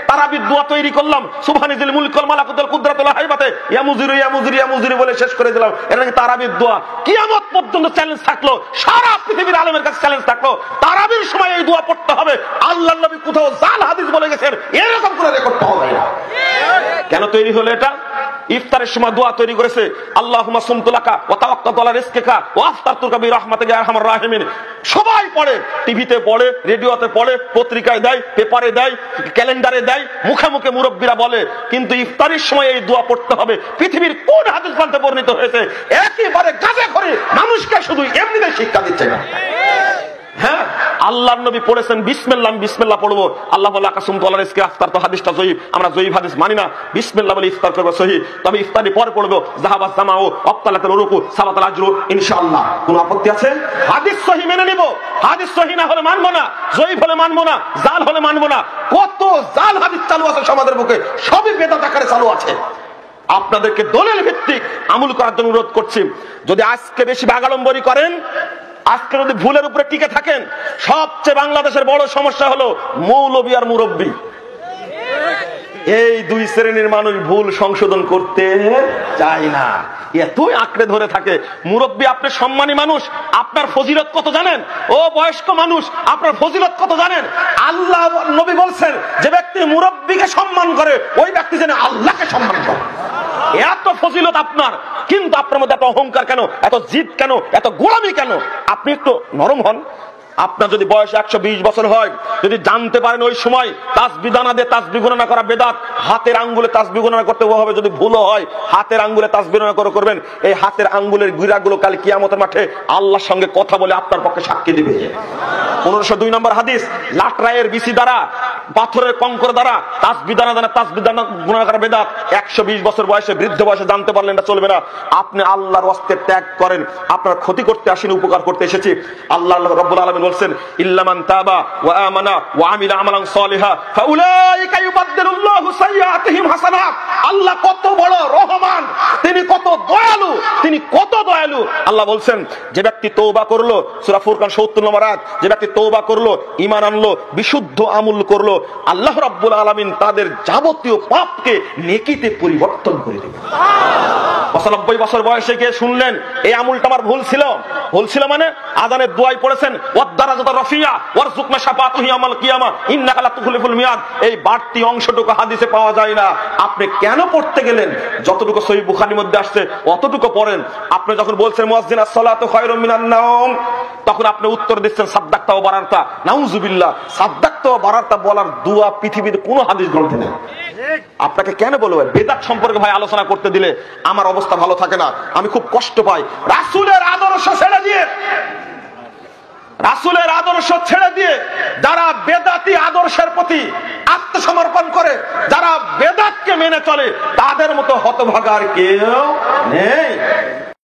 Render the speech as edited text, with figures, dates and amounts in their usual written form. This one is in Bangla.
তারাবির দোয়া তৈরি করলাম, সুবহানাল মুলকুল মালাকুতুল কুদরাতুল হাইবাতে ইয়া মুজিরু ইয়া মুজিরু ইয়া মুজিরু বলে শেষ করে দিলাম। এটা নাকি তারাবির দোয়া। কিয়ামত পর্যন্ত চ্যালেঞ্জ থাকলো, সারা পৃথিবীর আলেমের কাছে চ্যালেঞ্জ থাকলো, তারাবির সময় এই দোয়া পড়তে হবে। আল্লাহর নবী কোথাও জাল হাদিস বলে গেছেন, এরকম করে রেকর্ড পাওয়া যায় না। কেন তৈরি হলো এটা? ইফতারের সময় দোয়া তৈরি করেছে, আল্লাহুম্মা সুমতু লাকা ওয়া তাওয়াক্কালতু আলা রিজকিকা ওয়া আফতারতুকা বিরহমাতিকা ইয়া আরহামার রাহিমিন। সবাই পড়ে, টিভিতে পড়ে, রেডিওতে পড়ে, পত্রিকায় দেয়, পেপারে দেয়, ক্যালেন্ডারে দেয়, মুখে মুখে মুরব্বীরা বলে, কিন্তু ইফতারের সময় এই দোয়া পড়তে হবে। পৃথিবীর কোন হাদিস গ্রন্থে বর্ণিত হয়েছে? একেবারে গাজা করে মানুষকে শুধু এমনিতে শিক্ষা দিচ্ছে না। হ্যাঁ, আল্লাহর নবী পড়েছেন বিসমিল্লাহ, বিসমিল্লাহ পড়বো। আল্লাহ বলে আকাসুম তোলার ইসকে আফতার, তো হাদিসটা জয়ীফ, আমরা জয়ীফ হাদিস মানি না। বিসমিল্লাহ বলে ইফতার করবো সহিহ, তবে ইফতারি পরে পড়বো। যাহাবাস জামাও আফতালাতুল রুকু সাবাতাল আজরু ইনশাআল্লাহ। কোন আপত্তি আছে? হাদিস সহিহ মেনে নিব, হাদিস সহিহ না হলে মানবো না, জয়ীফ হলে মানবো না, জাল হলে মানবো না। কত জাল হাদিস চালু আছে সমাজের বুকে, সবই বেদাত আকারে চালু আছে। আপনাদেরকে দলিল ভিত্তিক আমল করার জন্য অনুরোধ করছি। যদি আজকে বেশি বাগাড়ম্বরী করেন, আজকে যদি ভুলের উপরে টিকে থাকেন, সবচেয়ে বাংলাদেশের বড় সমস্যা হলো মৌলবী আর মুরব্বী। এই দুই শ্রেণীর মানুষ ভুল সংশোধন করতে চায় না, এতই আঁকড়ে ধরে থাকে। মুরব্বী আপনি সম্মানী মানুষ, আপনার ফজিলত কত জানেন? ও বয়স্ক মানুষ, আপনার ফজিলত কত জানেন? আল্লাহ নবী বলছেন, যে ব্যক্তি মুরব্বীকে সম্মান করে ওই ব্যক্তি যেন আল্লাহকে সম্মান করে। এত ফজিলত আপনার, কিন্তু আপনার মধ্যে এত অহংকার কেন, এত জিদ কেন, এত গোলামি কেন? আপনি একটু নরম হন। আপনার যদি বয়স 120 বছর হয়, যদি জানতে পারেন ওই সময় তাসবিহ দানা দিয়ে তাসবিহ গণনা করা বেদাত, হাতের আঙ্গুলে তাসবিহ গণনা করতে হবে। যদি ভুলও হয়, হাতের আঙ্গুলে তাসবিহ গণনা করবেন। এই হাতের আঙ্গুলের গিরাগুলো কাল কিয়ামতের মাঠে আল্লাহর সঙ্গে কথা বলে আপনার পক্ষে সাক্ষী দিবে। 1502 নম্বর হাদিস, লাটরায়ের বিসি দ্বারা, পাথরের কঙ্কর দ্বারা তাসবিহ দানা তাসবিহ দানা গণনা করা বেদাত। 120 বছর বয়সে, বৃদ্ধ বয়সে জানতে পারলেন এটা চলবে না। আপনি আল্লাহর ওয়াস্তে ত্যাগ করেন, আপনার ক্ষতি করতে আসেনি, উপকার করতে এসেছি। আল্লাহ রাব্বুল আলামিন বলছেন, ইল্লামান তাবা ওয়া আমানা ওয়া আমিলা আমালান সালিহা ফাউলাইকা ইউবাদদিলুল্লাহু সাইয়্যাতিহিম হাসানাত। আল্লাহ কত বড় রহমান, তিনি কত দয়ালু, তিনি কত দয়ালু। আল্লাহ বলছেন, যে ব্যক্তি তওবা করলো, সূরা ফুরকান 70 নম্বর আয়াত, যে ব্যক্তি তওবা করলো, ঈমান আনলো, বিশুদ্ধ আমল করলো, আল্লাহ রাব্বুল আলামিন তাদের যাবতীয় পাপকে নেকিতে পরিবর্তন করে দেবেন। 95 বছর বয়সে গিয়ে শুনলেন, এই আমলটা আমার ভুল ছিল। ভুল ছিল মানে আযানের দোয়াই পড়েছেন, ওয়াদ-দারাজাতুর রাফিয়া ওয়ারযুকনা শাফাআতাহু ইয়াউমাল কিয়ামা ইন্নাকা লা তুখলিফুল মিয়াদ। এই বাড়তি অংশটুকু হাদিসে পাওয়া যায় না। আপনি কেন পড়তে গেলেন? যতটুকু সহিহ বুখারীর মধ্যে আসছে অতটুকু পড়েন। আপনি যখন বলছেন মুয়াজ্জিন as-সালাতু খায়রুম মিনান নাওম, তখন আপনি উত্তর দিচ্ছেন সাদ্দাক্তা ওয়া বারারতা। নাউযুবিল্লাহ, সাদ্দাক্তা ওয়া বারারতা বলার দোয়া পৃথিবীর কোনো হাদিস গ্রন্থে নেই। আপনাকে কেন বলবো? বেদাত সম্পর্কে ভাই আলোচনা করতে দিলে আমার অবস্থা ভালো থাকে না, আমি খুব কষ্ট পাই। রাসূলের আদর্শ ছেড়ে দিয়ে, রাসূলের আদর্শ ছেড়ে দিয়ে যারা বেদাতি আদর্শের প্রতি আত্মসমর্পণ করে, যারা বেদাতকে মেনে চলে, তাদের মতো হতভাগা আর কেউ নেই।